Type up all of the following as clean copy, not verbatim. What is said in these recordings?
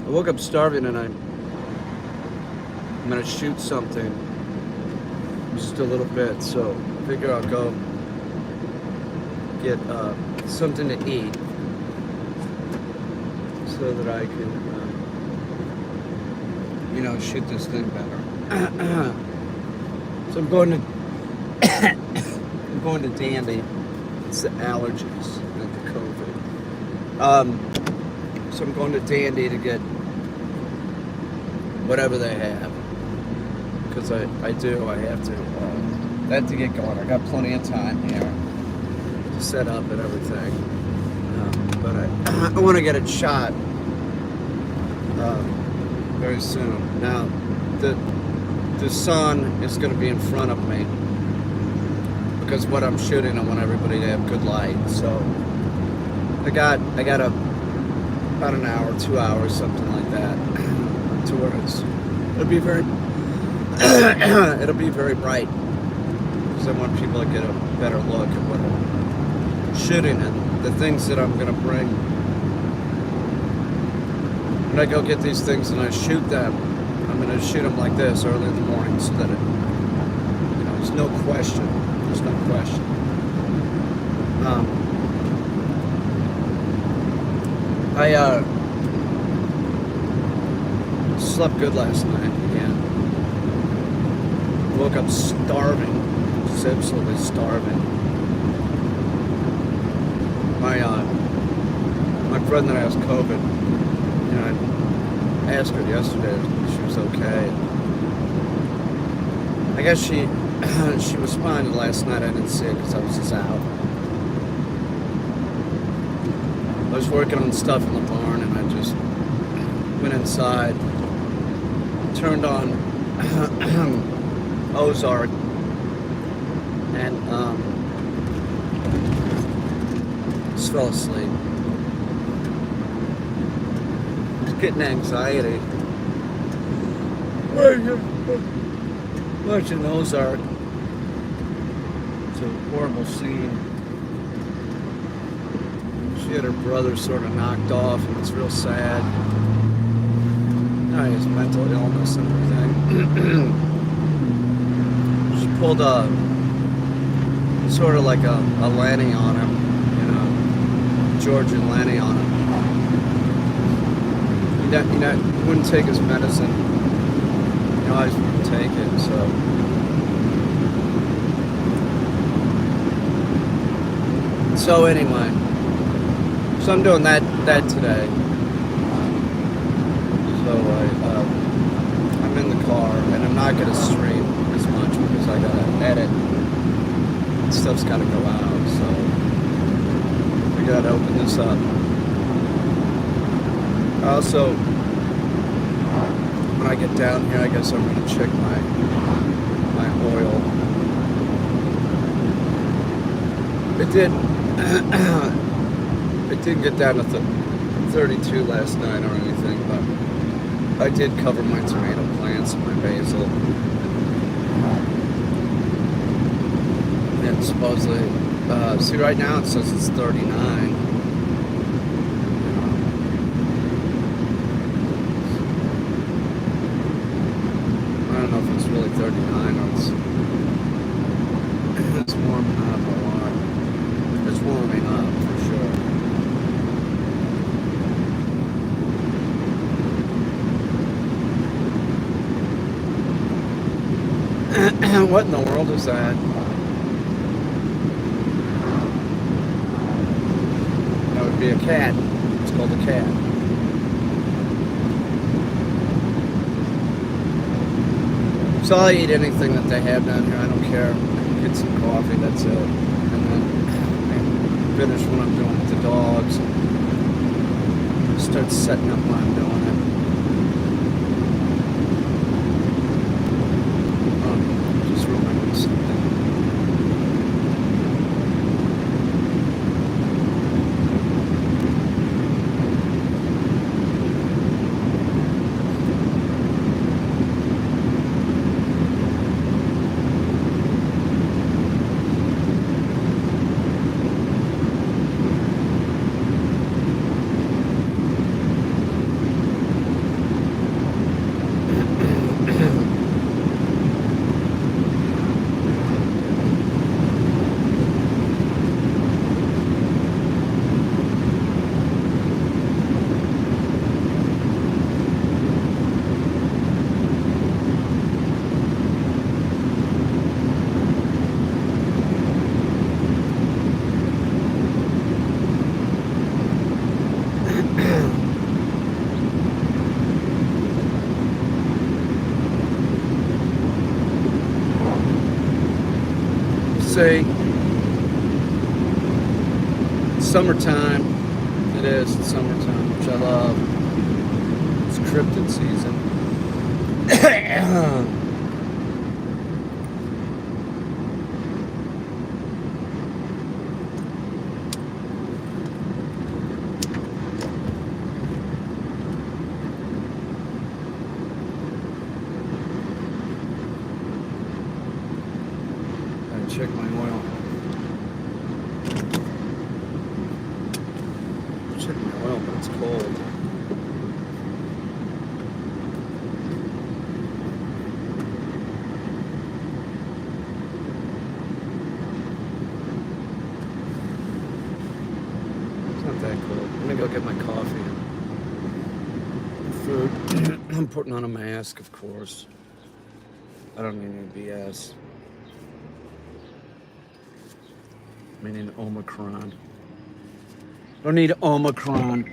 I woke up starving and I'm gonna shoot something just a little bit, so I figure I'll go get something to eat so that I can, shoot this thing better. So I'm going to I'm going to Dandy. It's the allergies, not the COVID. So I'm going to Dandy to get whatever they have, because I have to get going. I got plenty of time here to set up and everything, but I want to get it shot very soon. Now the sun is going to be in front of me, because what I'm shooting, I want everybody to have good light. So I got about an hour, 2 hours, something like that, to where it'll be very it'll be very bright, because I want people to get a better look at what I'm shooting and the things that I'm gonna bring. When I go get these things and I shoot them, I'm gonna shoot them like this early in the morning, so that there's no question. There's no question. I slept good last night again. Woke up starving, just absolutely starving. My friend that has COVID, I asked her yesterday if she was okay. I guess she responded last night. I didn't see it because I was just out. I was working on stuff in the barn, and I just went inside, turned on Ozark, and just fell asleep. Just getting anxiety. Watching Ozark. It's a horrible scene. She had her brother sort of knocked off, and it's real sad. His mental illness and everything. She pulled sort of like a Lanny on him, Georgian Lanny on him. He wouldn't take his medicine. He always wouldn't take it, So anyway, so I'm doing that today. So I'm in the car, and I'm not gonna stream as much because I gotta edit. Stuff's gotta go out, so we gotta open this up. Also, when I get down here, I guess I'm gonna check my oil. It didn't get down to 32 last night or anything, but I did cover my tomato plants and my basil. And supposedly, see right now it says it's 39. I don't know if it's really 39 or it's warming up a lot. It's warming up for sure. What in the world is that? That would be a cat. It's called a cat. So I'll eat anything that they have down here. I don't care. Get some coffee, that's it. And then finish what I'm doing with the dogs. Start setting up while I'm doing it. Just remembering something. see. Summertime. It is. It's summertime, which I love. It's cryptid season. Check my oil. Check my oil, but it's cold. It's not that cold. Let me go get my coffee and food. I'm putting on a mask, of course. I don't need any BS. Meaning Omicron. Don't need Omicron.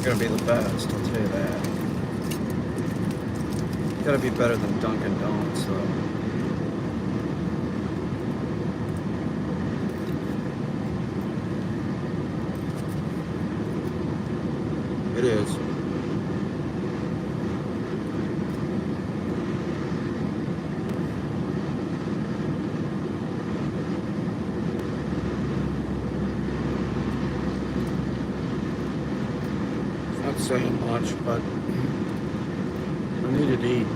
not gonna be the best, I'll tell you that. Gotta be better than Dunkin' Donuts, though. It is. It's not saying much, but I need to eat.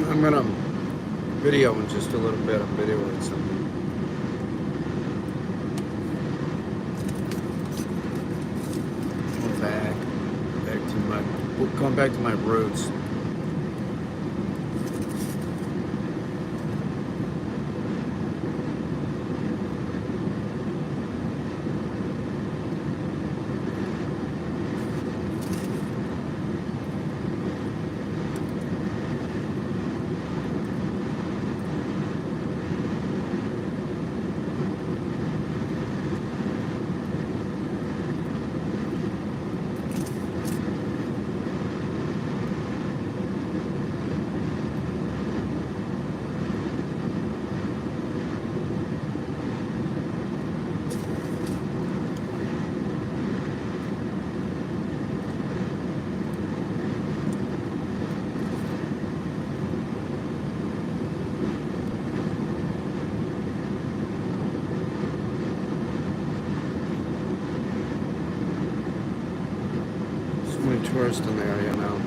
I'm gonna video in just a little bit. I'm videoing something. Going back to my roots. Tourist in the area now.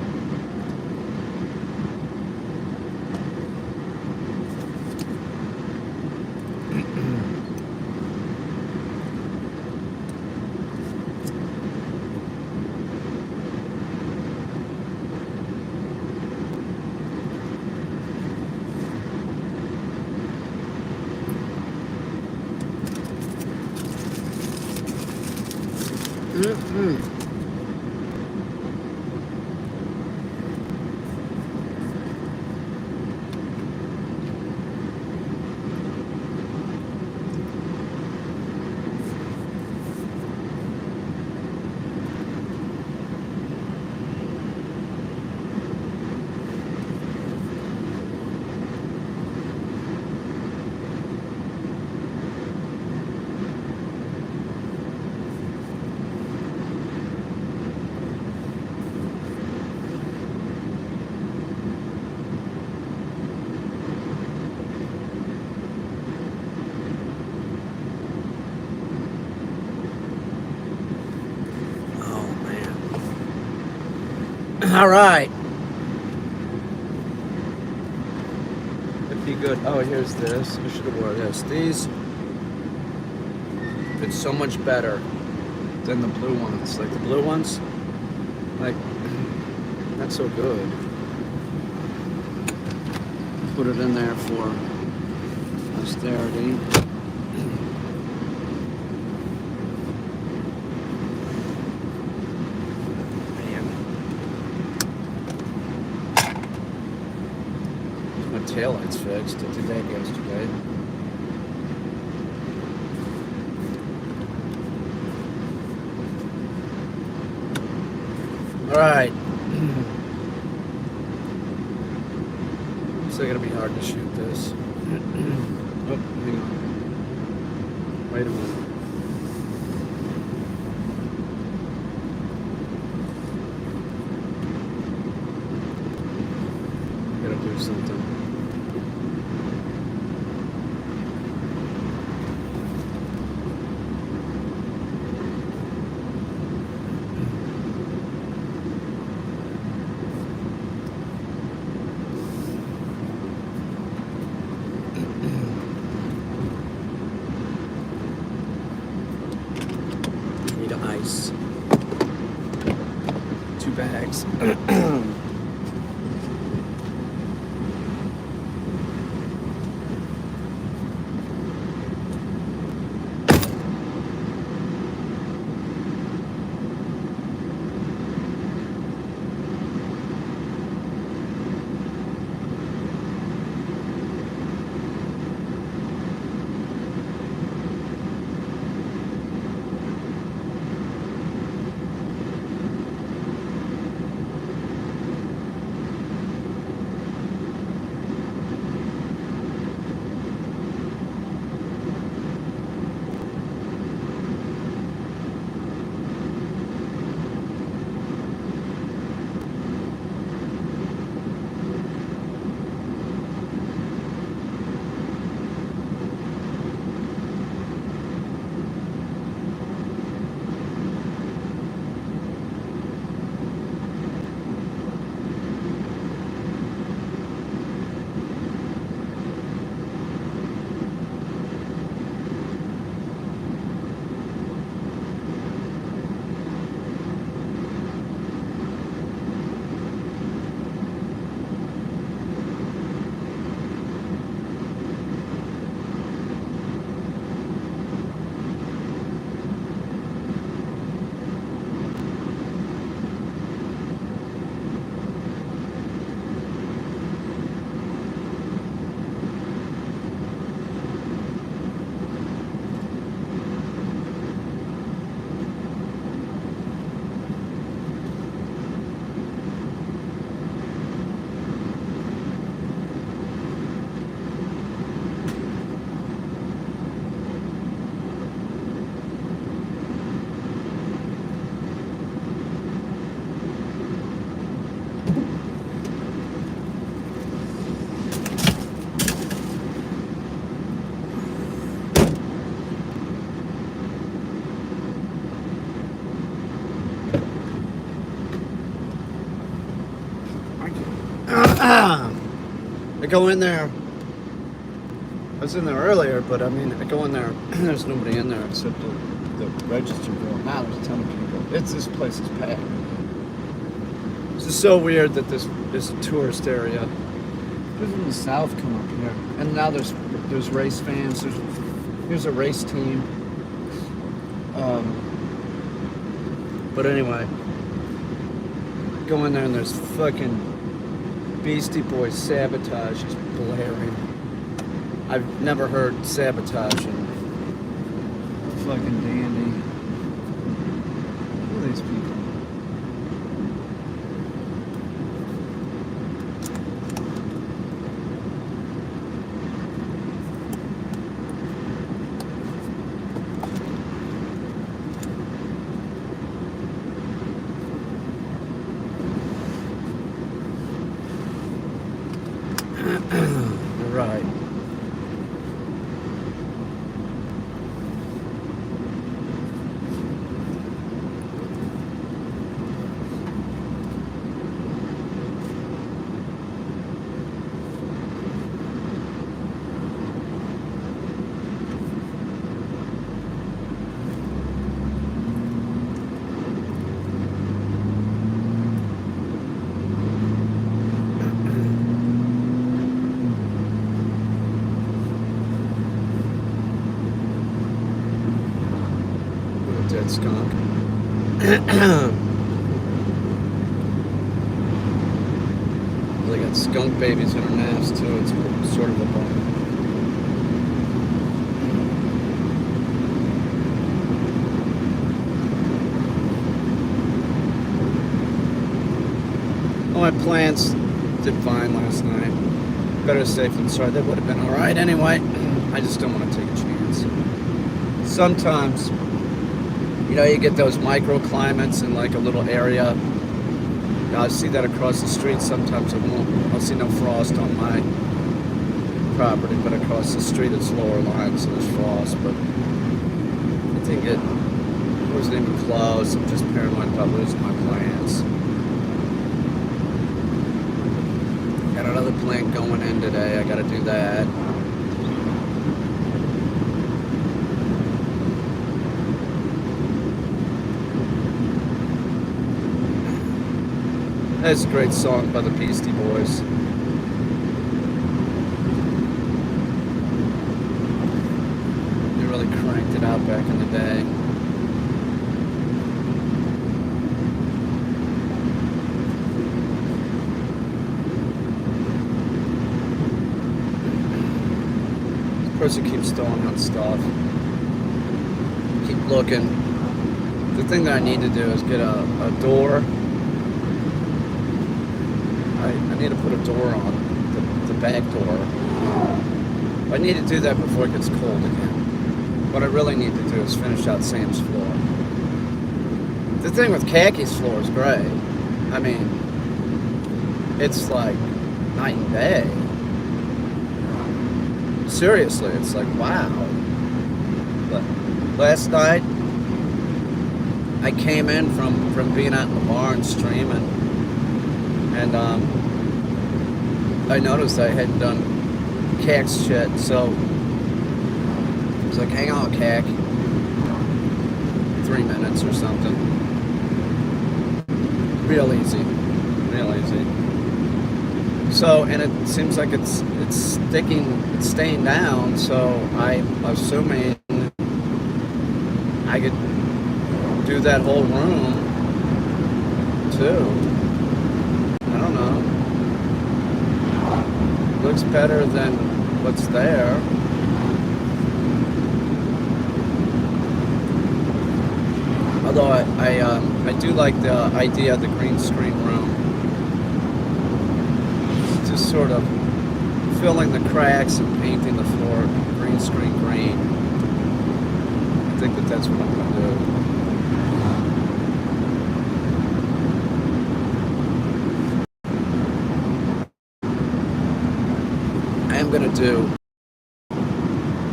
All right. It'd be good. Oh, here's this. I should have worn this. These, it's so much better than the blue ones. Like the blue ones, like, not so good. Put it in there for posterity. Taillights fixed. I did that yesterday. Alright. It's gonna be hard to shoot this. Oh, hang on. Wait a minute. Gotta do something. Ice. 2 bags. I go in there. I was in there earlier, but I mean, I go in there. There's nobody in there except the register girl. Now there's a ton of people. This place is packed. This is so weird that this is a tourist area. People from the south come up here, and now there's race fans. Here's a race team. But anyway, go in there and there's fucking Beastie Boys Sabotage just blaring. I've never heard Sabotage in fucking dandy. Who are these people? Right. Dead skunk. They got skunk babies in her nest too. It's sort of a bummer. Oh, my plants did fine last night. Better safe than sorry. They would have been alright anyway. I just don't want to take a chance. Sometimes, you know, you get those microclimates in like a little area. I see that across the street. Sometimes I won't. I'll see no frost on my property, but across the street it's lower lying, so there's frost. But I think it wasn't even close. I'm just paranoid about losing my plants. Got another plant going in today. I got to do that. That's a great song by the Beastie Boys. They really cranked it out back in the day. This person keeps throwing out stuff. Keep looking. The thing that I need to do is get a door. I need to put a door on, the back door. I need to do that before it gets cold again. What I really need to do is finish out Sam's floor. The thing with Khaki's floor is great. I mean, it's like night and day. Seriously, it's like, wow. But last night, I came in from being out in the barn streaming, and I noticed I hadn't done Khak's shit, so I was like, hang on, Khak. 3 minutes or something. Real easy. Real easy. So, and it seems like it's staying down, so I'm assuming I could do that whole room too. I don't know. Looks better than what's there. Although I do like the idea of the green screen room. It's just sort of filling the cracks and painting the floor green screen green. I think that's what I'm going to do. I'm going to do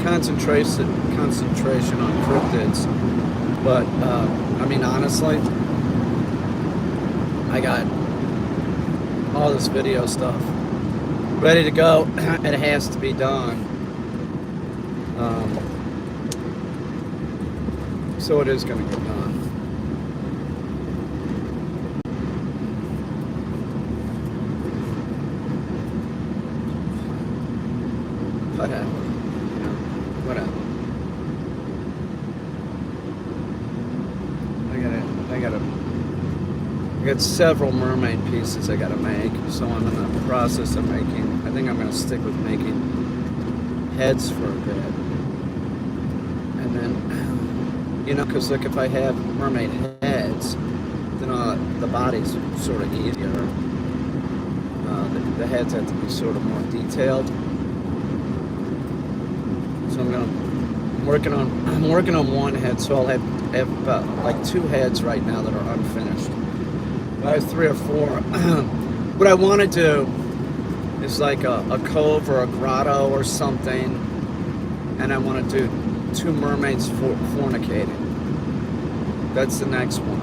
concentration on cryptids, but I mean, honestly, I got all this video stuff ready to go. It has to be done. So it is going to get done. Whatever. You know, whatever. I got several mermaid pieces I gotta make, so I'm in the process of making. I think I'm gonna stick with making heads for a bit, and then, you know, because like if I have mermaid heads, then the body's sort of easier. The heads have to be sort of more detailed. So I'm working on one head, so I'll have about like 2 heads right now that are unfinished. I have 3 or 4. What I want to do is like a cove or a grotto or something, and I want to do 2 mermaids fornicating. That's the next one.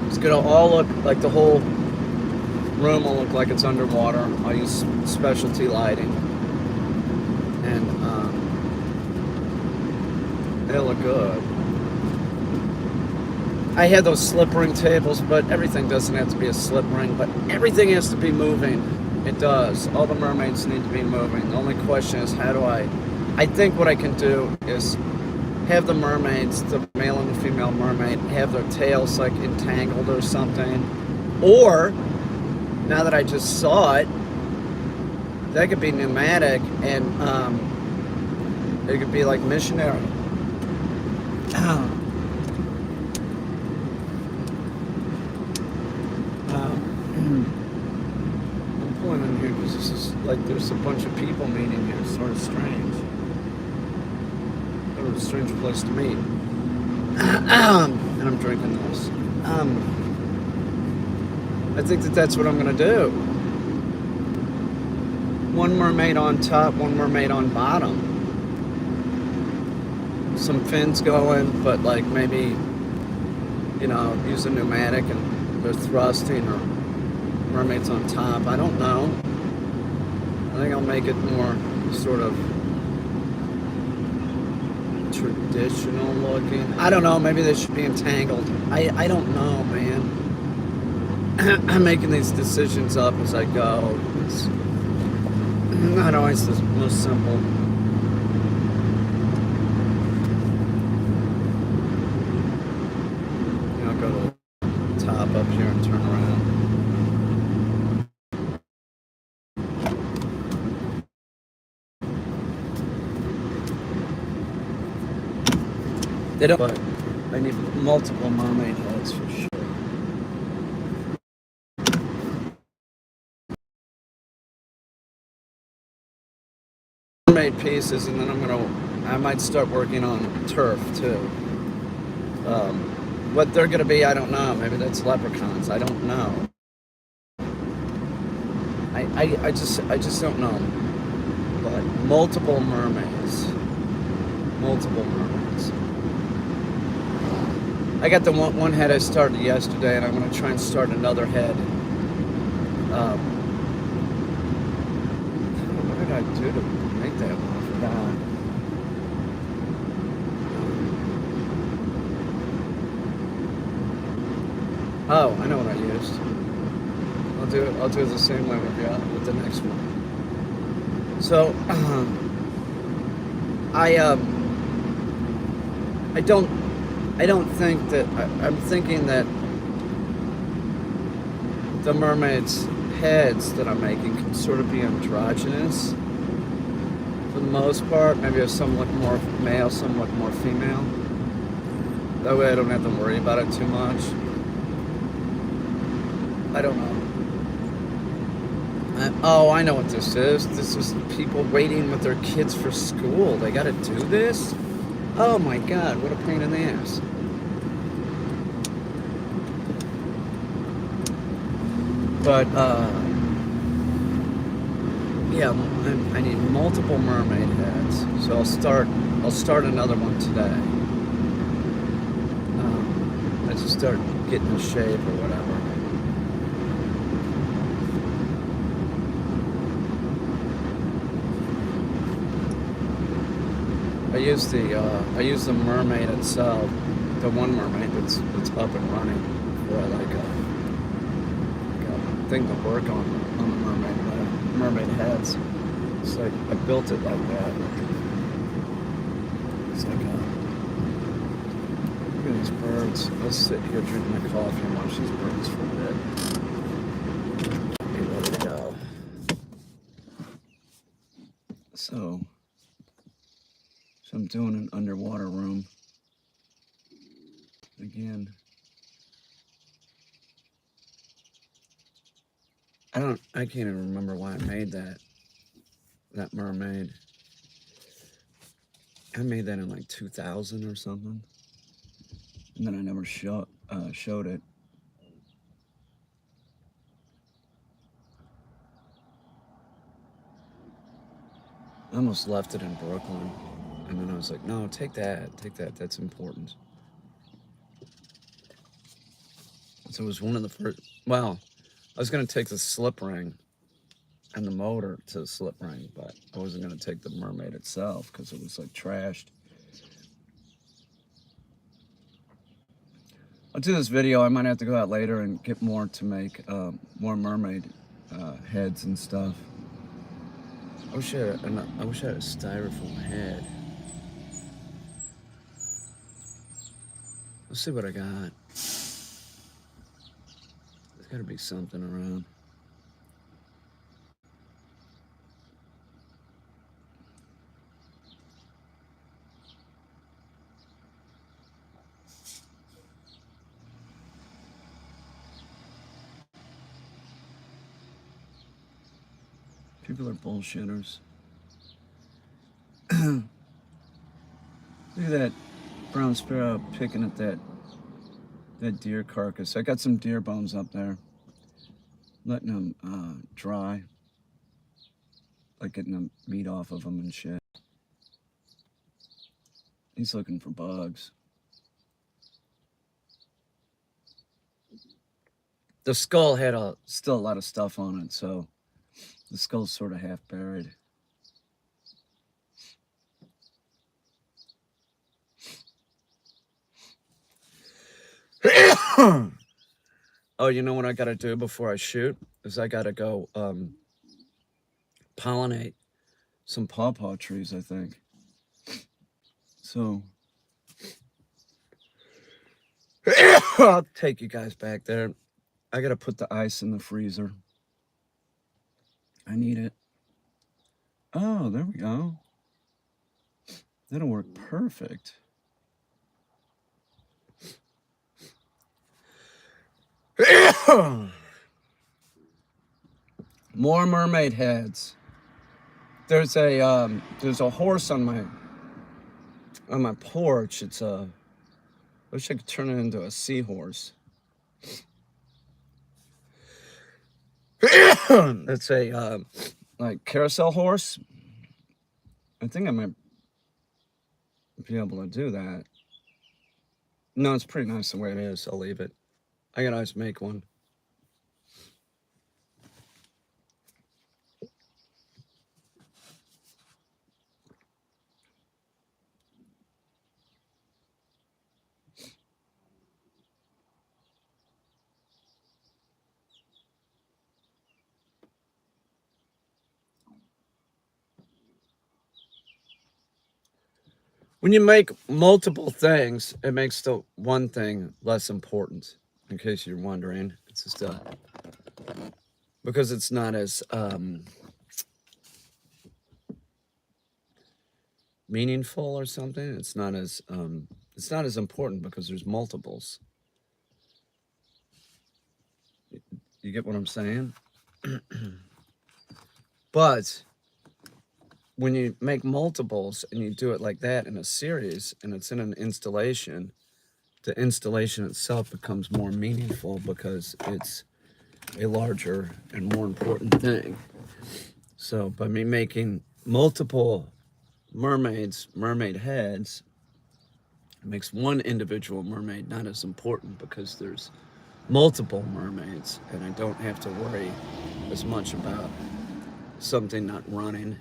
It's gonna all look like the whole room will look like it's underwater. I'll use specialty lighting, and it'll look good. I had those slip ring tables, but everything doesn't have to be a slip ring, but everything has to be moving. It does. All the mermaids need to be moving. The only question is, how do I think what I can do is have the mermaids, the male and the female mermaid, have their tails like entangled or something. Or, now that I just saw it, that could be pneumatic, and it could be like missionary. I'm pulling in here because this is like there's a bunch of people meeting here. It's sort of strange. Sort of a strange place to meet. And I'm drinking this. I think that's what I'm gonna do. One mermaid on top, one mermaid on bottom. Some fins going, but like maybe, you know, use a pneumatic and they're thrusting, or mermaids on top. I don't know. I think I'll make it more sort of traditional looking. I don't know. Maybe they should be entangled. I don't know, man. I'm making these decisions up as I go. It's not always the most simple. You know, go to the top up here and turn around. They don't, but I need multiple mermaid heads for sure. Mermaid pieces, and then I might start working on turf too. What they're gonna be, I don't know. Maybe that's leprechauns. I don't know. I just don't know. But multiple mermaids. Multiple mermaids. I got the one head I started yesterday, and I'm gonna try and start another head. What did I do to make that one? I forgot. Oh, I know what I used. I'll do it the same way with the next one. So I don't think that I'm thinking that the mermaids' heads that I'm making can sort of be androgynous for the most part. Maybe some look more male, some look more female. That way I don't have to worry about it too much. I don't know. Oh, I know what this is. This is people waiting with their kids for school. They gotta do this? Oh my God, what a pain in the ass. But, yeah, I need multiple mermaid heads. So I'll start another one today. I just start getting in shape or whatever. I use the mermaid itself, the one mermaid that's up and running for like a thing to work on the mermaid heads. It's like I built it like that. It's like look at these birds. I'll sit here drinking my coffee and watch these birds for a bit. Be ready to go. So I'm doing an underwater room. Again, I can't even remember why I made that mermaid. I made that in like 2000 or something. And then I never showed it. I almost left it in Brooklyn. And then I was like, no, take that, that's important. So it was one of the first, well, I was gonna take the slip ring and the motor to the slip ring, but I wasn't gonna take the mermaid itself because it was like trashed. I'll do this video. I might have to go out later and get more to make more mermaid heads and stuff. I wish I had a styrofoam head. Let's see what I got. There's gotta be something around. People are bullshitters. Look at that brown sparrow picking at that deer carcass. I got some deer bones up there. Letting them dry. Like getting the meat off of them and shit. He's looking for bugs. The skull had still a lot of stuff on it, so the skull's sort of half buried. Oh, you know what I gotta do before I shoot? Is I gotta go pollinate some pawpaw trees, I think. So I'll take you guys back there. I gotta put the ice in the freezer. I need it. Oh, there we go. That'll work perfect. More mermaid heads. There's a horse on my porch. It's I wish I could turn it into a seahorse. It's a like carousel horse. I think I might be able to do that. No, it's pretty nice the way it is. I'll leave it. I can always make one. When you make multiple things, it makes the one thing less important. In case you're wondering, it's just because it's not as meaningful or something. It's not as important because there's multiples. You get what I'm saying? But when you make multiples and you do it like that in a series and it's in an installation, the installation itself becomes more meaningful because it's a larger and more important thing. So by me making multiple mermaid heads, It makes one individual mermaid not as important because there's multiple mermaids, and I don't have to worry as much about something not running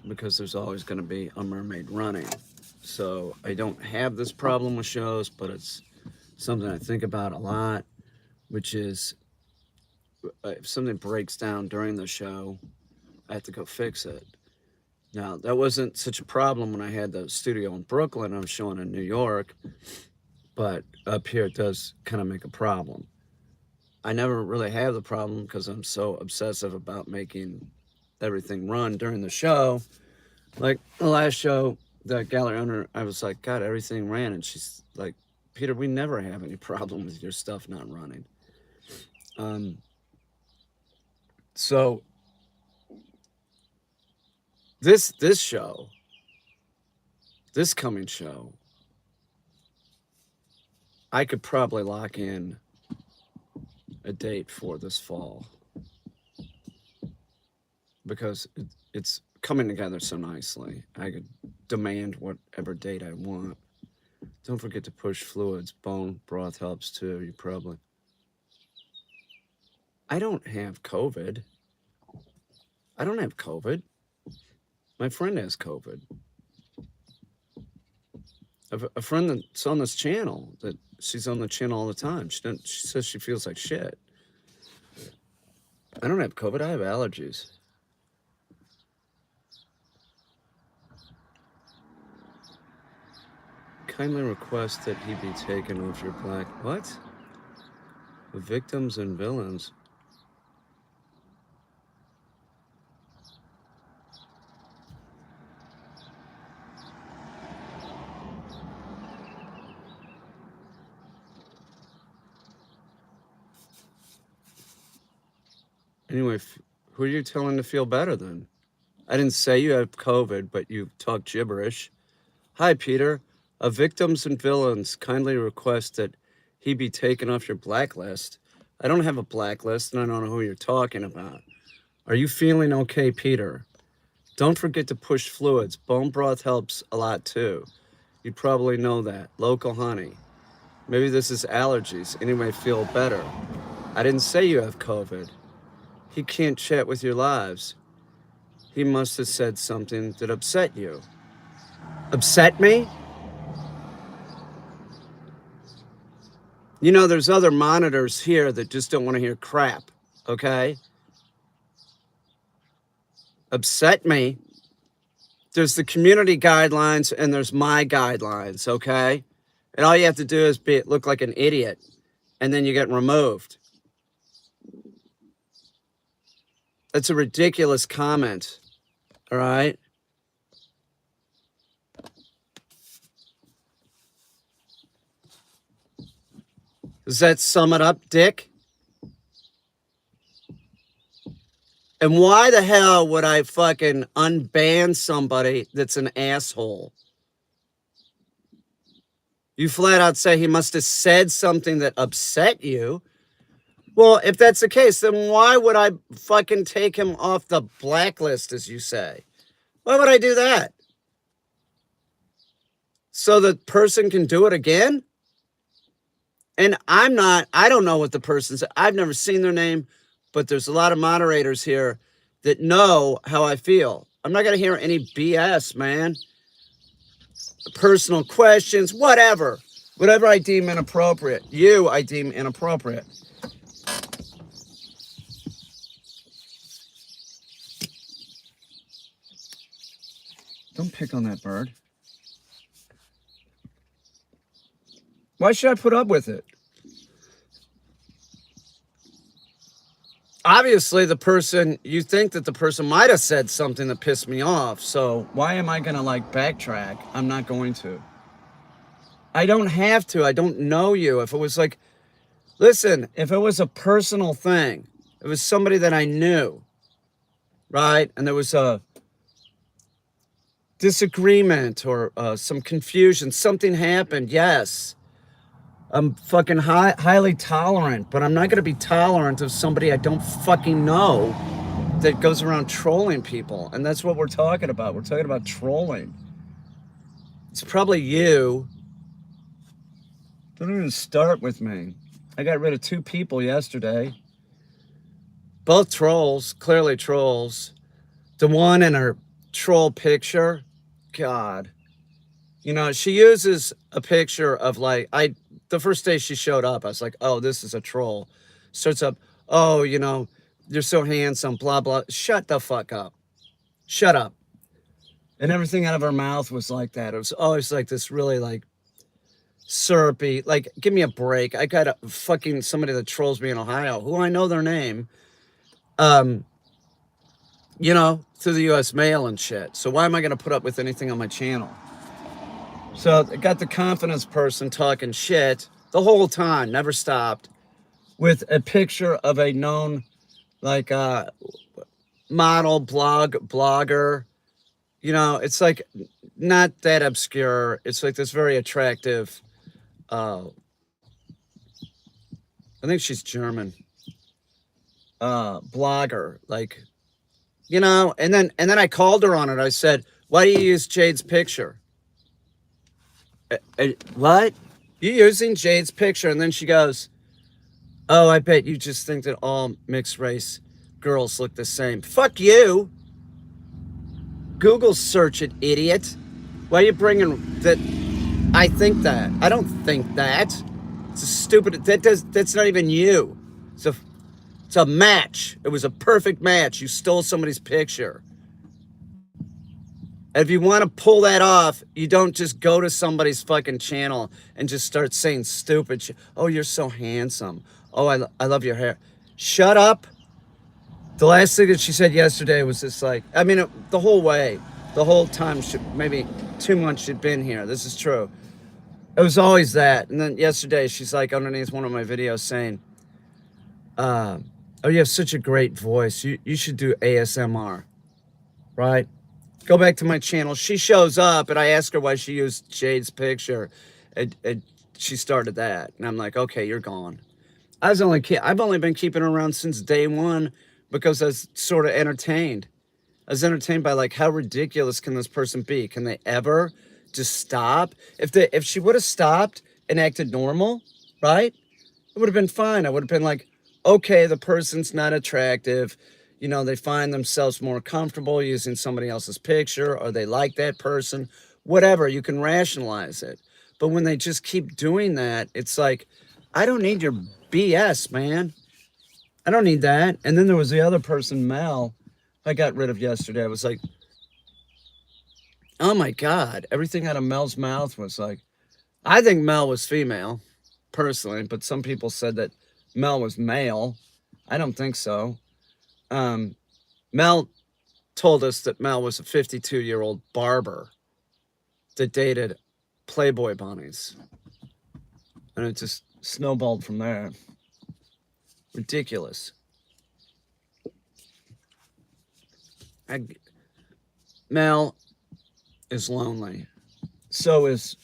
because there's always going to be a mermaid running. So I don't have this problem with shows, but it's something I think about a lot, which is if something breaks down during the show, I have to go fix it. Now, that wasn't such a problem when I had the studio in Brooklyn. I was showing in New York, but up here it does kind of make a problem. I never really have the problem because I'm so obsessive about making everything run during the show. Like the last show, the gallery owner, I was like, God, everything ran. And she's like, Peter, we never have any problem with your stuff not running. So this show, this coming show, I could probably lock in a date for this fall because it's coming together so nicely. I could demand whatever date I want. Don't forget to push fluids. Bone broth helps too. You probably. I don't have COVID. I don't have COVID. My friend has COVID. A friend that's on this channel, that she's on the channel all the time. She says she feels like shit. I don't have COVID. I have allergies. Kindly request that he be taken off your black. What? The victims and villains. Anyway, who are you telling to feel better then? I didn't say you have COVID, but you talk gibberish. Hi, Peter. A victims and villains kindly request that he be taken off your blacklist. I don't have a blacklist, and I don't know who you're talking about. Are you feeling okay, Peter? Don't forget to push fluids. Bone broth helps a lot, too. You probably know that. Local honey. Maybe this is allergies. Anyway, feel better. I didn't say you have COVID. He can't chat with your lives. He must have said something that upset you. Upset me? You know, there's other monitors here that just don't want to hear crap, okay? Upset me? There's the community guidelines and there's my guidelines, okay? And all you have to do is look like an idiot, and then you get removed. That's a ridiculous comment, all right? Does that sum it up, Dick? And why the hell would I fucking unban somebody that's an asshole? You flat out say he must have said something that upset you. Well, if that's the case, then why would I fucking take him off the blacklist, as you say? Why would I do that? So the person can do it again? And I don't know what the person said. I've never seen their name, but there's a lot of moderators here that know how I feel. I'm not going to hear any BS, man. Personal questions, whatever. Whatever I deem inappropriate. I deem inappropriate. Don't pick on that bird. Why should I put up with it? Obviously, you think that the person might have said something that pissed me off. So why am I going to backtrack? I'm not going to. I don't have to. I don't know you. If it was listen, if it was a personal thing, it was somebody that I knew, right? And there was a disagreement or some confusion. Something happened. Yes. I'm fucking highly tolerant, but I'm not going to be tolerant of somebody I don't fucking know that goes around trolling people. And that's what we're talking about. We're talking about trolling. It's probably you Don't even start with me. I got rid of 2 people yesterday. Both trolls, clearly trolls. The one in her troll picture, God. You know, she uses a picture of like, the first day she showed up, I was like, oh, this is a troll. Starts up, oh, you know, you're so handsome, blah, blah. Shut the fuck up. Shut up. And everything out of her mouth was like that. It was always like this really like syrupy, like, give me a break. I got a fucking somebody that trolls me in Ohio, who I know their name, you know, through the US mail and shit. So why am I going to put up with anything on my channel? So I got the confidence person talking shit the whole time, never stopped, with a picture of a known, like, model, blogger. You know, it's like not that obscure. It's like this very attractive, I think she's German, blogger. Like, you know, and then I called her on it. I said, why do you use Jade's picture? What? You using Jade's picture? And then she goes, oh, I bet you just think that all mixed race girls look the same. Fuck you. Google search it, idiot. Why are you bringing that? I think that. I don't think that. It's a stupid. That's not even you. It's a match. It was a perfect match. You stole somebody's picture. And if you want to pull that off, you don't just go to somebody's fucking channel and just start saying stupid shit. Oh, you're so handsome. Oh, I love your hair. Shut up. The last thing that she said yesterday was just like, I mean, the whole way, the whole time, maybe 2 months she'd been here. This is true. It was always that. And then yesterday, she's like underneath one of my videos saying, oh, you have such a great voice. You should do ASMR, right? Go back to my channel. She shows up, and I ask her why she used Jade's picture, and she started that. And I'm like, okay, you're gone. I've only been keeping her around since day one because I was sort of entertained. I was entertained by like, how ridiculous can this person be? Can they ever just stop? If she would have stopped and acted normal, right? It would have been fine. I would have been like, okay, the person's not attractive. You know, they find themselves more comfortable using somebody else's picture, or they like that person, whatever, you can rationalize it. But when they just keep doing that, it's like, I don't need your BS, man. I don't need that. And then there was the other person, Mel, I got rid of yesterday. I was like, oh my God, everything out of Mel's mouth was like, I think Mel was female, personally, but some people said that Mel was male. I don't think so. Mel told us that Mel was a 52-year-old barber that dated Playboy bunnies. And it just snowballed from there. Ridiculous. Mel is lonely. So is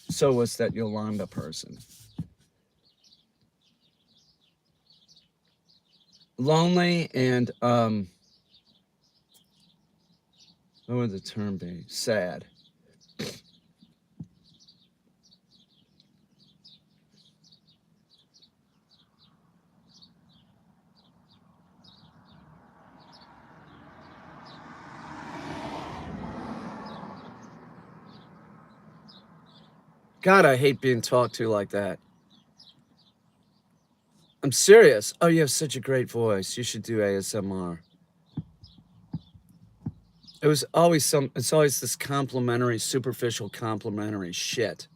that Yolanda person. Lonely and what would the term be? Sad. God, I hate being talked to like that. I'm serious. Oh, you have such a great voice. You should do ASMR. It's always this complimentary, superficial complimentary shit.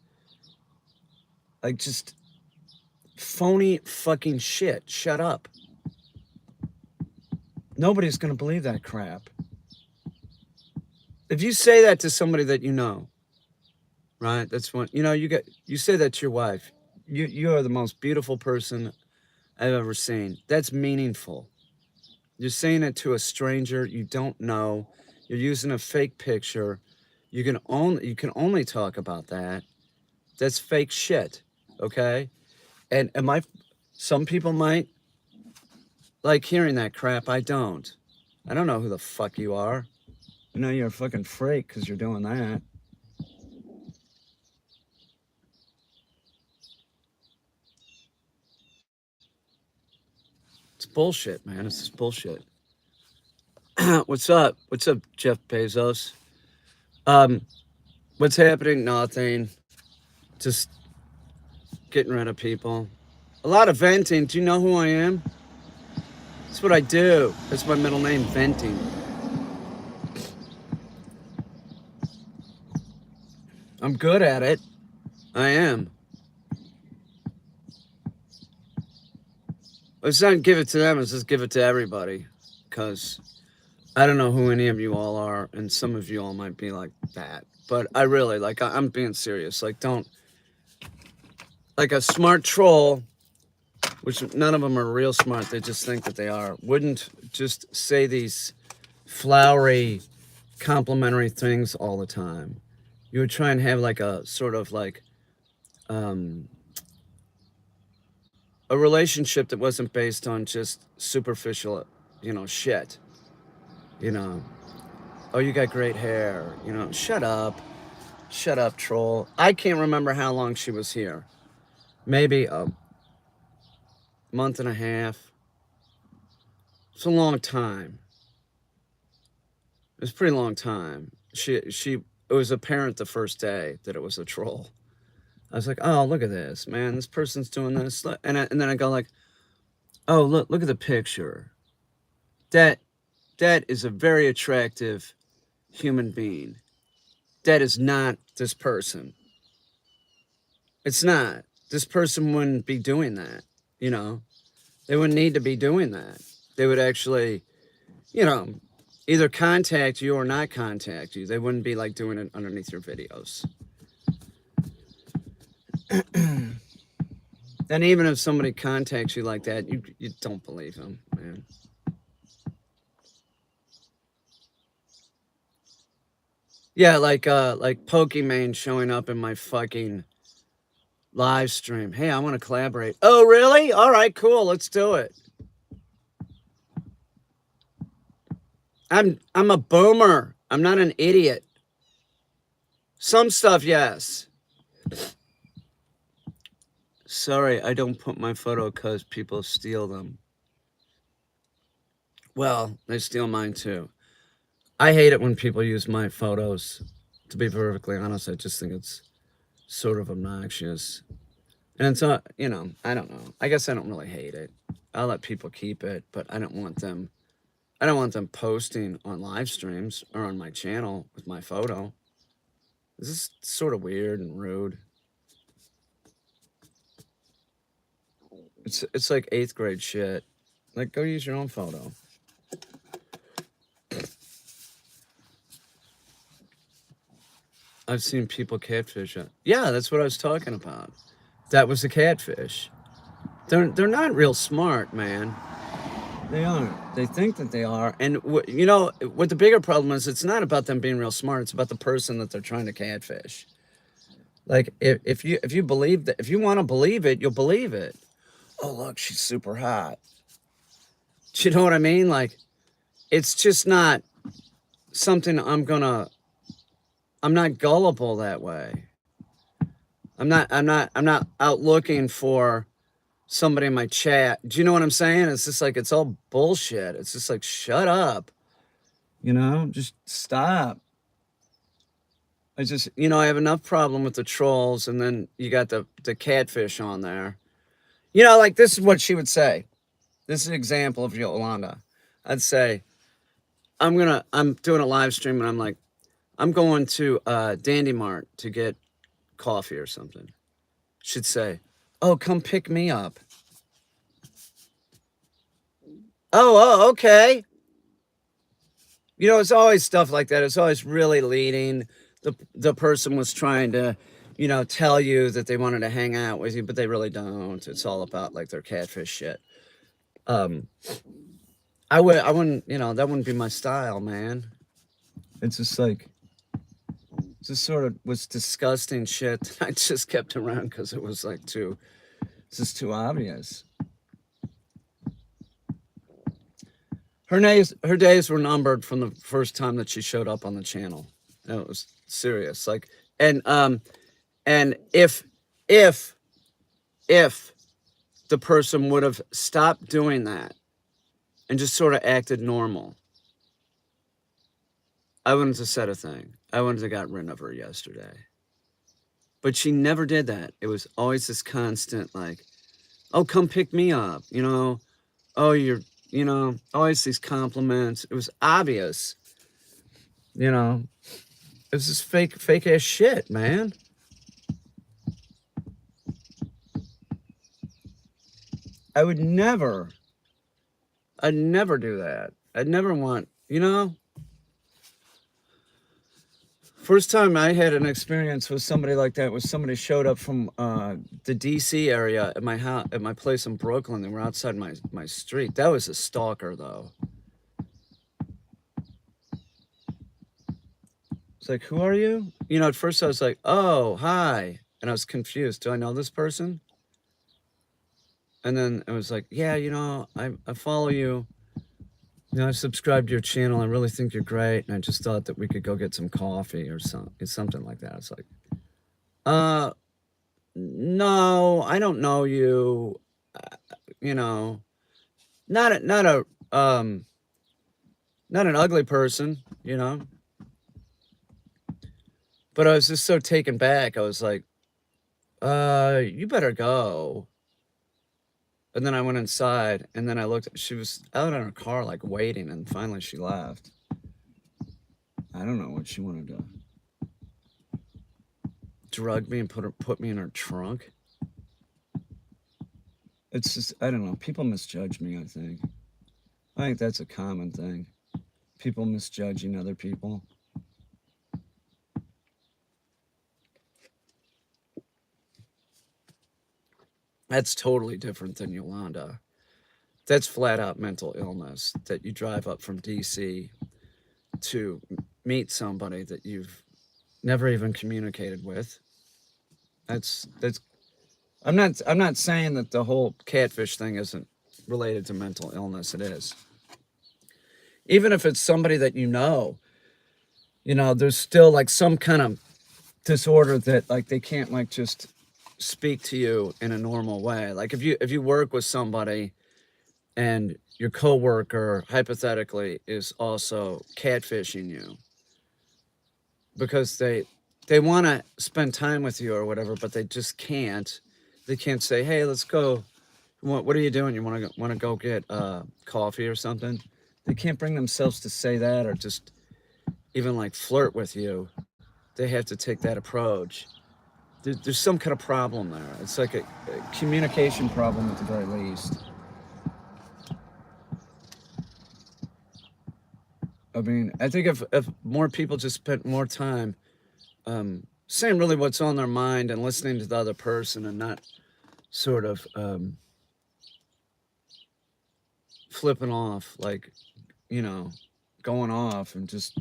Like just phony fucking shit. Shut up. Nobody's gonna believe that crap. If you say that to somebody that you know, right? That's what you say that to your wife. You are the most beautiful person I've ever seen. That's meaningful. You're saying it to a stranger you don't know. You're using a fake picture. You can only talk about that. That's fake shit. Okay? And some people might like hearing that crap. I don't. I don't know who the fuck you are. You know you're a fucking freak because you're doing that. bullshit, man. It's just bullshit. What's up? What's up, Jeff Bezos? Um, what's happening? Nothing. Just getting rid of people. A lot of venting. Do you know who I am? That's what I do. That's my middle name, venting. I'm good at it. I am. Let's not give it to them. Let's just give it to everybody. Because I don't know who any of you all are, and some of you all might be like that. But I really, like, I'm being serious. Like, don't, like a smart troll, which none of them are real smart, they just think that they are, wouldn't just say these flowery, complimentary things all the time. You would try and have like a sort of like a relationship that wasn't based on just superficial, shit. You know, oh, you got great hair. Shut up. Shut up, troll. I can't remember how long she was here. Maybe a month and a half. It's a long time. It was a pretty long time. It was apparent the first day that it was a troll. I was like, oh, look at this, man. This person's doing this. And then I go like, oh, look at the picture. That is a very attractive human being. That is not this person. It's not. This person wouldn't be doing that, They wouldn't need to be doing that. They would actually, either contact you or not contact you. They wouldn't be like doing it underneath your videos. And even if somebody contacts you like that, you don't believe them, man. Yeah, like Pokimane showing up in my fucking live stream. Hey, I want to collaborate. Oh, really? All right, cool. Let's do it. I'm a boomer. I'm not an idiot. Some stuff, yes. Sorry, I don't put my photo because people steal them. Well, they steal mine too. I hate it when people use my photos. To be perfectly honest, I just think it's sort of obnoxious. And it's not, I don't know. I guess I don't really hate it. I'll let people keep it, but I don't want them posting on live streams or on my channel with my photo. This is sort of weird and rude. It's like 8th grade shit. Like, go use your own photo. I've seen people catfish it. Yeah, that's what I was talking about. That was a catfish. They're not real smart, man. They aren't. They think that they are. And what the bigger problem is, it's not about them being real smart. It's about the person that they're trying to catfish. Like, if you believe that, if you want to believe it, you'll believe it. Oh, look, she's super hot. Do you know what I mean? Like, it's just not something I'm not gullible that way. I'm not out looking for somebody in my chat. Do you know what I'm saying? It's just like, it's all bullshit. It's just like, shut up. Just stop. I just, I have enough problem with the trolls, and then you got the catfish on there. Like, this is what she would say. This is an example of Yolanda. I'd say, I'm doing a live stream, and I'm like, I'm going to Dandy Mart to get coffee or something. She'd say, oh, come pick me up. Oh, okay. It's always stuff like that. It's always really leading. The person was trying to, tell you that they wanted to hang out with you, but they really don't. It's all about like their catfish shit. I wouldn't, that wouldn't be my style, man. It's just like, just sort of was disgusting shit. I just kept around because it was like it's just too obvious. Her days were numbered from the first time that she showed up on the channel. And it was serious. Like, and if the person would have stopped doing that, and just sort of acted normal, I wouldn't have said a thing. I wouldn't have got rid of her yesterday. But she never did that. It was always this constant, like, oh, come pick me up, you know? Oh, you're, you know, always these compliments. It was obvious, you know? It was this fake ass shit, man. I'd never do that. I'd never want, you know? First time I had an experience with somebody like that was somebody showed up from the DC area at my house, at my place in Brooklyn. They were outside my street. That was a stalker, though. It's like, who are you? You know, at first I was like, oh, hi. And I was confused. Do I know this person? And then it was like, yeah, you know, I follow you. You know, I subscribed to your channel. I really think you're great. And I just thought that we could go get some coffee or something like that. It's like, no, I don't know you. You know, not an ugly person, you know. But I was just so taken back. I was like, you better go. And then I went inside, and then I looked. She was out in her car, like waiting, and finally she left. I don't know what she wanted to drug me and put me in her trunk. It's just, I don't know. People misjudge me. I think that's a common thing. People misjudging other people. That's totally different than Yolanda. That's flat out mental illness, that you drive up from DC to meet somebody that you've never even communicated with. That's I'm not saying that the whole catfish thing isn't related to mental illness. It is. Even if it's somebody that you know, there's still like some kind of disorder that like they can't like just speak to you in a normal way. Like if you work with somebody and your coworker hypothetically is also catfishing you because they want to spend time with you or whatever, but they just can't. They can't say, "Hey, let's go. What are you doing? You want to go get coffee or something?" They can't bring themselves to say that or just even like flirt with you. They have to take that approach. There's some kind of problem there. It's like a communication problem at the very least. I mean, I think if more people just spent more time saying really what's on their mind and listening to the other person and not sort of flipping off, like, going off and just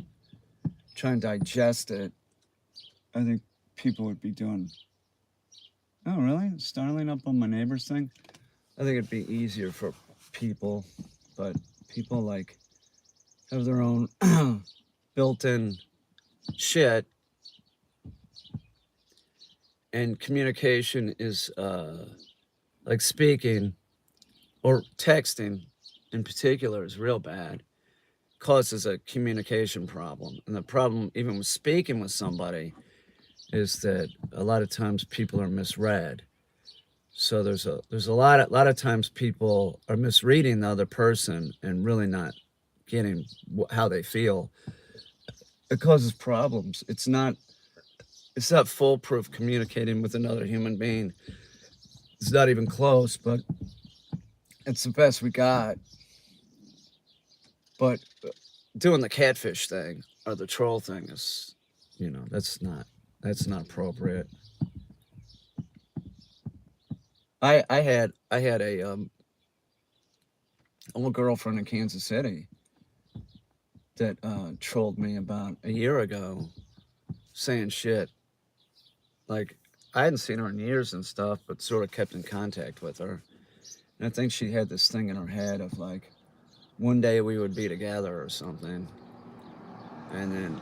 trying to digest it, I think people would be doing. Oh, really? Starling up on my neighbor's thing? I think it'd be easier for people, but people like have their own built-in shit, and communication is like speaking or texting in particular is real bad. Causes a communication problem, and the problem even with speaking with somebody is that a lot of times people are misread. So there's a lot of times people are misreading the other person and really not getting how they feel. It causes problems. It's not foolproof communicating with another human being. It's not even close, but it's the best we got. But doing the catfish thing or the troll thing is, that's not appropriate. I had a little girlfriend in Kansas City that trolled me about a year ago, saying shit. Like, I hadn't seen her in years and stuff, but sort of kept in contact with her. And I think she had this thing in her head of like, one day we would be together or something. And then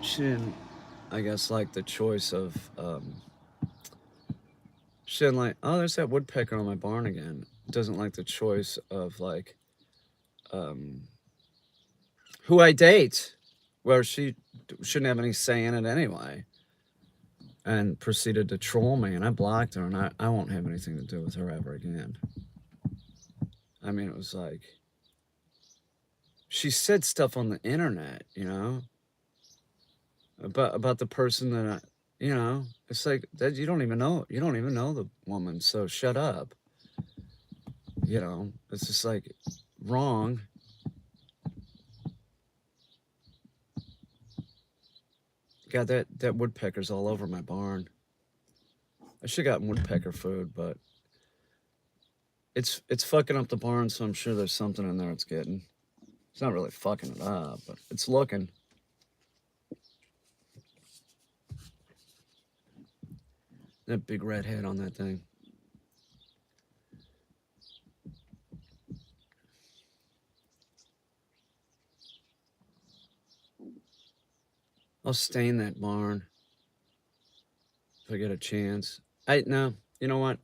she didn't, I guess, like the choice of, she didn't like, oh, there's that woodpecker on my barn again. Doesn't like the choice of like who I date, where she shouldn't have any say in it anyway, and proceeded to troll me, and I blocked her, and I won't have anything to do with her ever again. I mean, it was like, she said stuff on the internet, about the person that it's like that you don't even know the woman, so shut up. It's just like wrong. God, that woodpecker's all over my barn. I should have gotten woodpecker food, but it's fucking up the barn, so I'm sure there's something in there it's getting. It's not really fucking it up, but it's looking. That big red head on that thing. I'll stain that barn if I get a chance. No, you know what?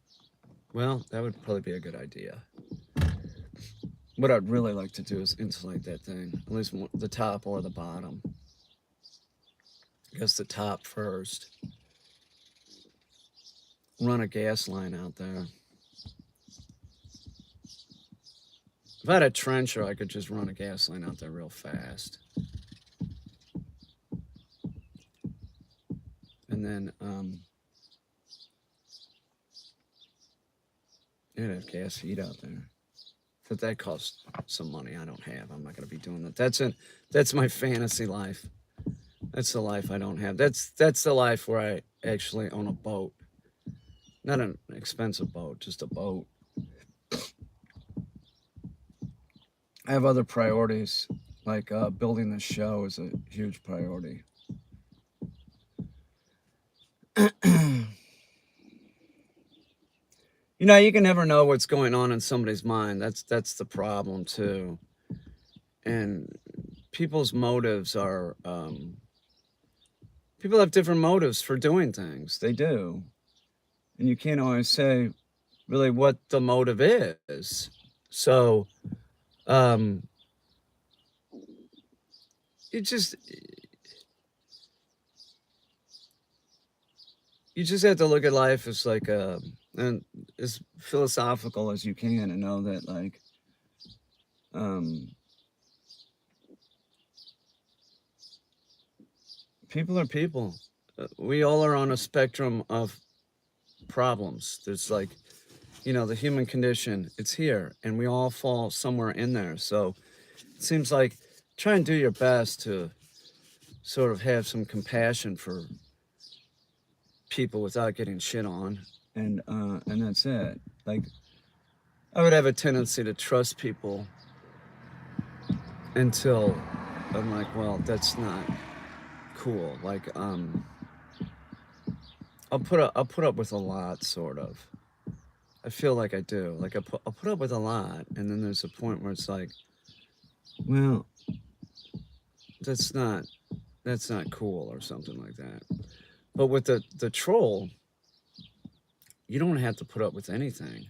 Well, that would probably be a good idea. What I'd really like to do is insulate that thing, at least the top or the bottom. I guess the top first. Run a gas line out there. If I had a trencher, I could just run a gas line out there real fast. And then, you'd have gas heat out there. But that costs some money I don't have. I'm not going to be doing that. That's my fantasy life. That's the life I don't have. That's the life where I actually own a boat. Not an expensive boat, just a boat. I have other priorities, like building this show is a huge priority. You can never know what's going on in somebody's mind. That's the problem too. And people's motives are people have different motives for doing things. They do. And you can't always say really what the motive is. So you just have to look at life as like and as philosophical as you can, and know that like people are people. We all are on a spectrum of problems. There's like, the human condition, it's here, and we all fall somewhere in there. So it seems like try and do your best to sort of have some compassion for people without getting shit on. And that's it. Like, I would have a tendency to trust people until I'm like, well, that's not cool. Like, I'll put up with a lot, sort of. I feel like I do. Like I'll put up with a lot, and then there's a point where it's like, well, that's not cool or something like that. But with the troll, you don't have to put up with anything,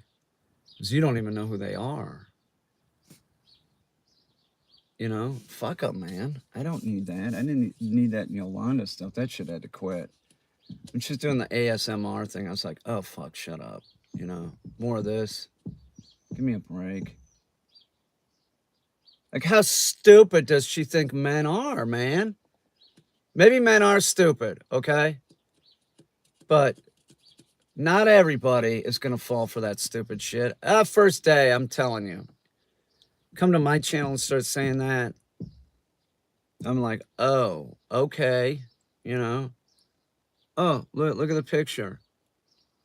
because you don't even know who they are. Fuck up, man. I don't need that. I didn't need that Yolanda stuff. That shit had to quit. When she's doing the ASMR thing, I was like, oh, fuck, shut up. More of this. Give me a break. Like, how stupid does she think men are, man? Maybe men are stupid, okay? But not everybody is going to fall for that stupid shit. First day, I'm telling you. Come to my channel and start saying that. I'm like, oh, okay. Oh, look at the picture.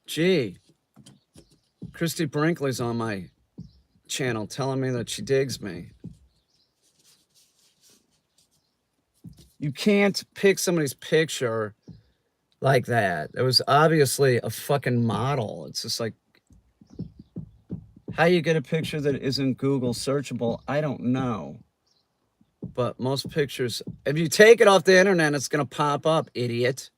Gee, Christy Brinkley's on my channel telling me that she digs me. You can't pick somebody's picture like that. It was obviously a fucking model. It's just like, how you get a picture that isn't Google searchable, I don't know. But most pictures, if you take it off the internet, it's going to pop up, idiot.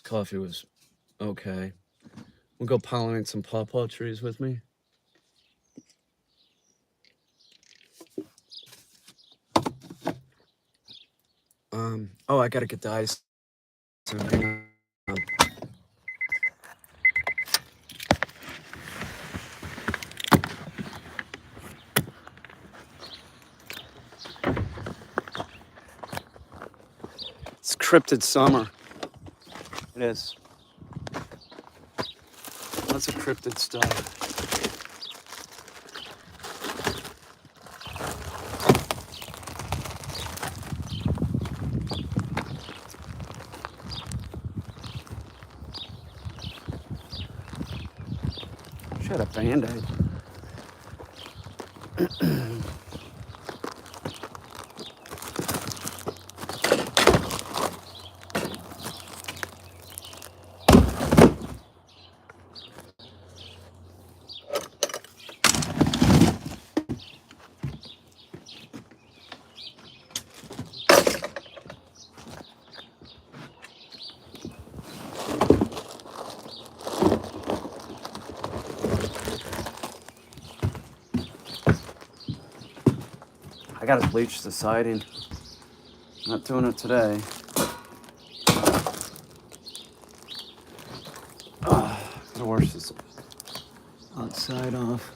coffee was okay. We'll go pollinate some pawpaw trees with me. Oh, I gotta get the ice. So hang on. It's cryptid summer. It is. Lots of cryptid stuff. She had a Band-Aid. I gotta bleach the siding. Not doing it today. Gotta wash this outside off.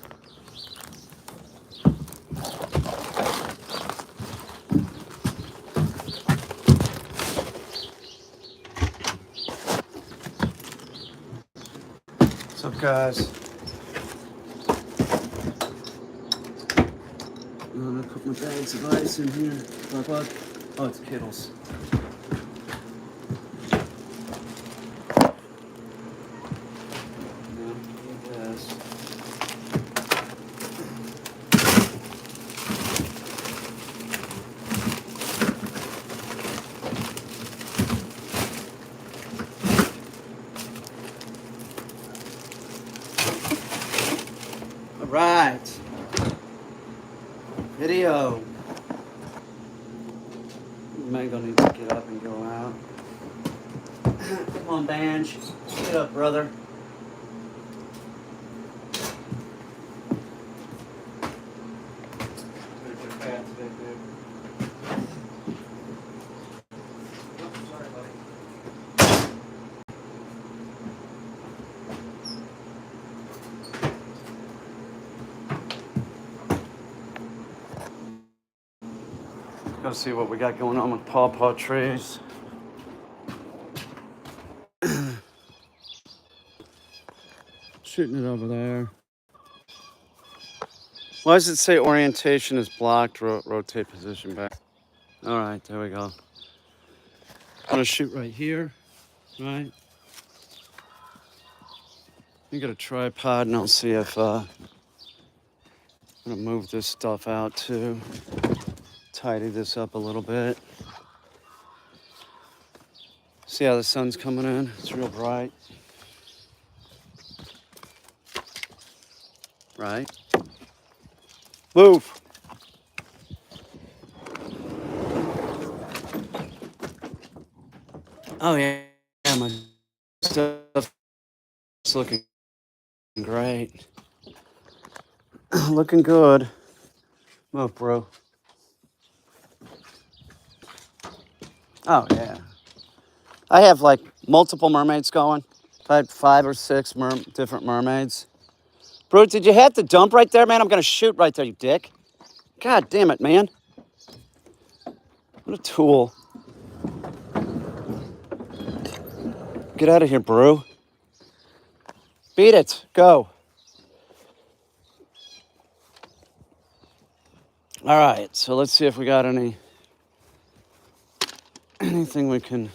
What's up, guys? I'm gonna put my bags of ice in here. What? Oh, it's Kittles. All right. Video. Mango needs to get up and go out. Come on, Banj. Get up, brother. There's your cat today, dude. Oh, sorry, buddy. Gotta see what we got going on with pawpaw trees. Shooting it over there. Why does it say orientation is blocked? Rotate position back. All right, there we go. I'm gonna shoot right here, right? You got a tripod, and I'll see if I'm gonna move this stuff out too. Tidy this up a little bit. See how the sun's coming in? It's real bright. Right? Move! Oh yeah, my stuff is looking great. Looking good. Move, bro. Oh yeah. I have like multiple mermaids going. I had 5 or 6 different mermaids. Bro, did you have to dump right there, man? I'm gonna shoot right there, you dick. God damn it, man. What a tool. Get out of here, bro. Beat it. Go. All right, so let's see if we got anything we can.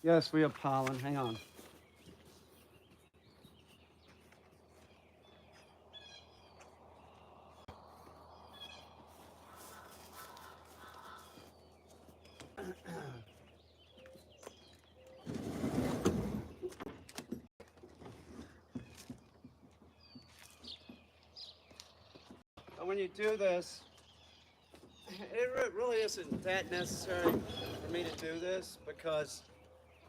Yes, we have pollen. Hang on. you do this, it really isn't that necessary for me to do this because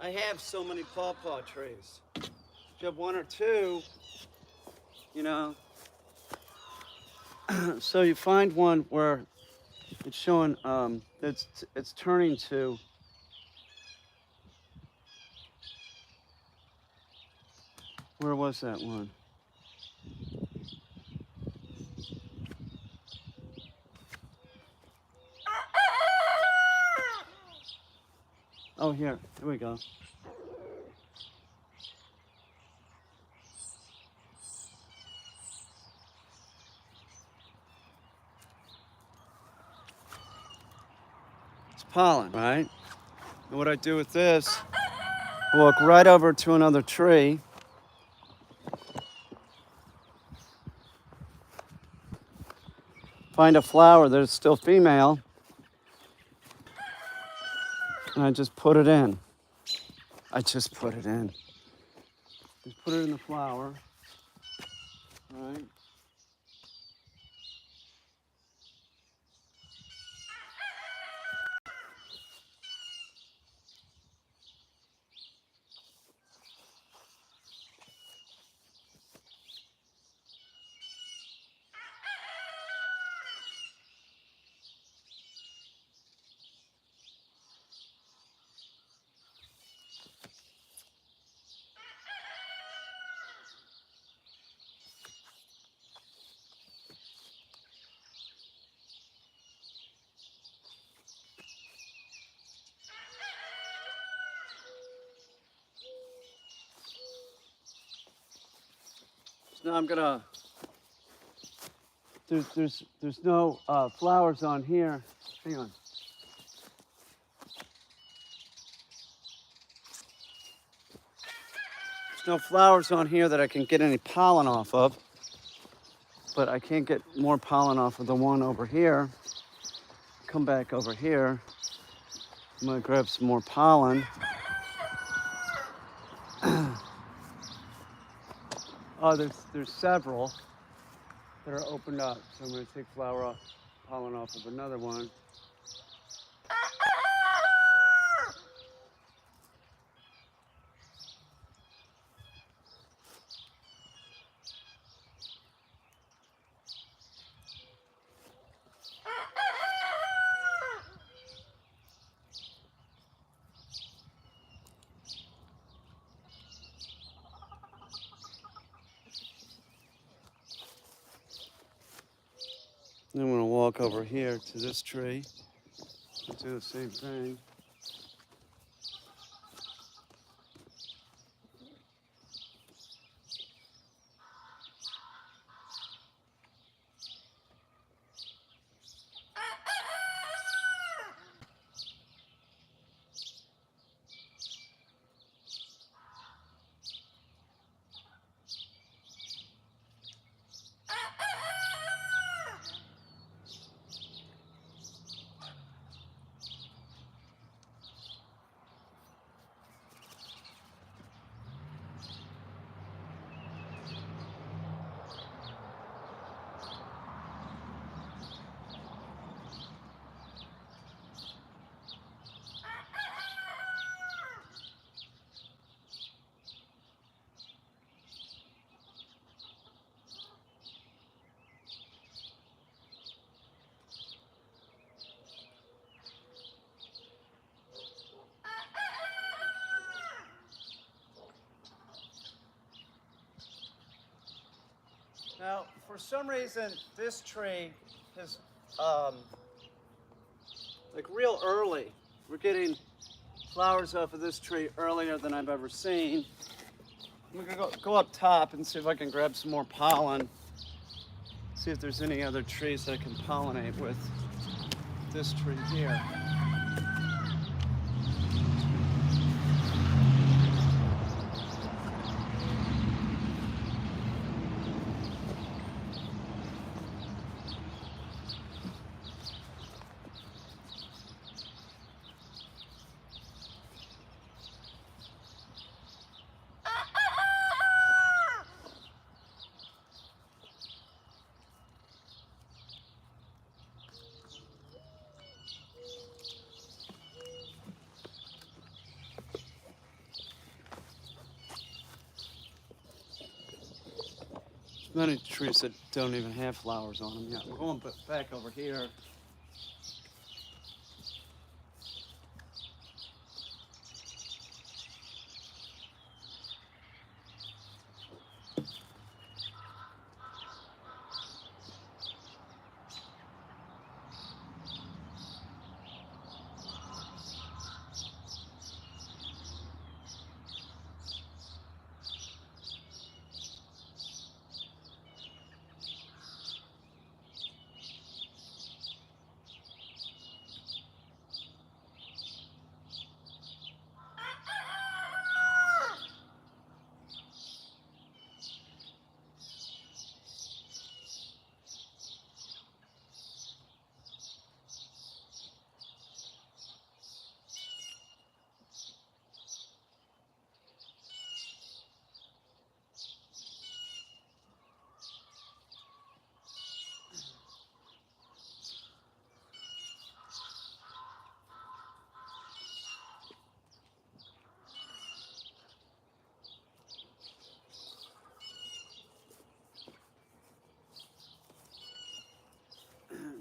I have so many pawpaw trees. If you have one or two, you know, so you find one where it's showing it's turning to, where was that one? Oh, here we go. It's pollen, right? And what I do with this, I walk right over to another tree. Find a flower that is still female. And I just put it in. Just put it in the flower, right? So now I'm gonna, there's no flowers on here. Hang on. There's no flowers on here that I can get any pollen off of, but I can't get more pollen off of the one over here. Come back over here. I'm gonna grab some more pollen. Oh, there's several that are opened up. So I'm gonna take pollen off of another one. Then I'm gonna walk over here to this tree and do the same thing. Now, for some reason, this tree is like real early. We're getting flowers off of this tree earlier than I've ever seen. I'm gonna go up top and see if I can grab some more pollen. See if there's any other trees I can pollinate with this tree here. Many trees that don't even have flowers on them yet. We're going back over here.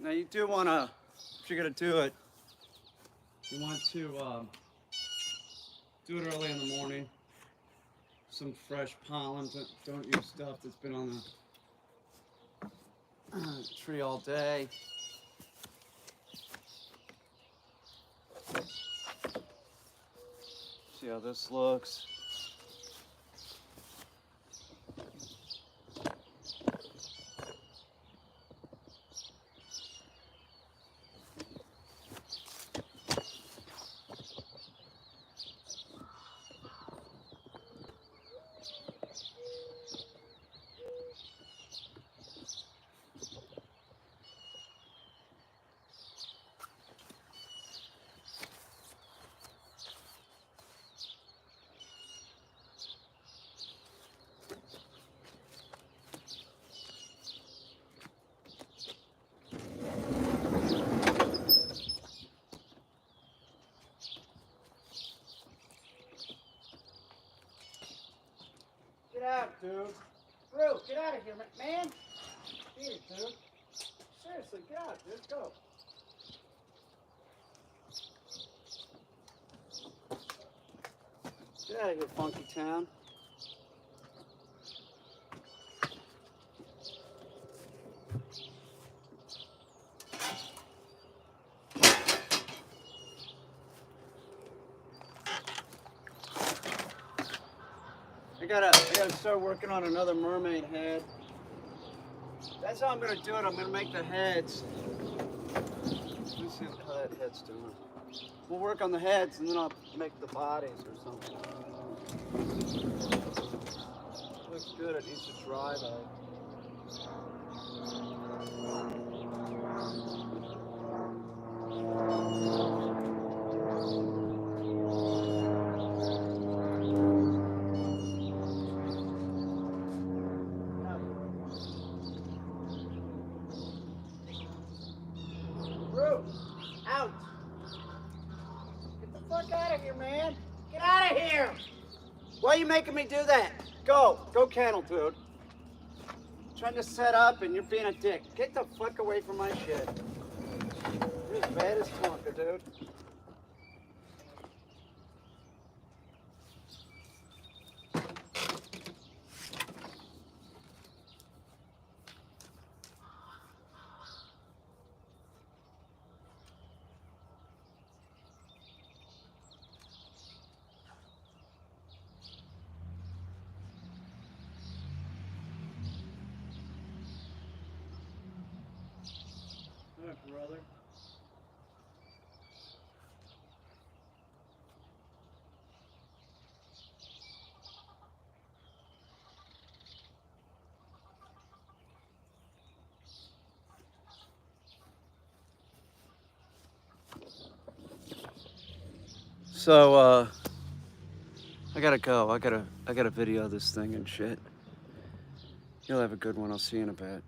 Now you do want to, if you're going to do it, you want to do it early in the morning. Some fresh pollen. Don't use stuff that's been on the tree all day. See how this looks. Get out, dude. Drew, get out of here, man. Beat it, dude. Seriously, get out, dude. Go. Get out of here, Funky Town. I gotta start working on another mermaid head. That's how I'm gonna do it. I'm gonna make the heads. Let's see how that head's doing. We'll work on the heads and then I'll make the bodies or something. Looks good. It needs to dry though. Out! Get the fuck out of here, man! Get out of here! Why are you making me do that? Go kennel, dude. I'm trying to set up and you're being a dick. Get the fuck away from my shit. You're as bad as Tonka, dude. Brother. So I gotta go. I gotta video this thing and shit. You'll have a good one. I'll see you in a bit.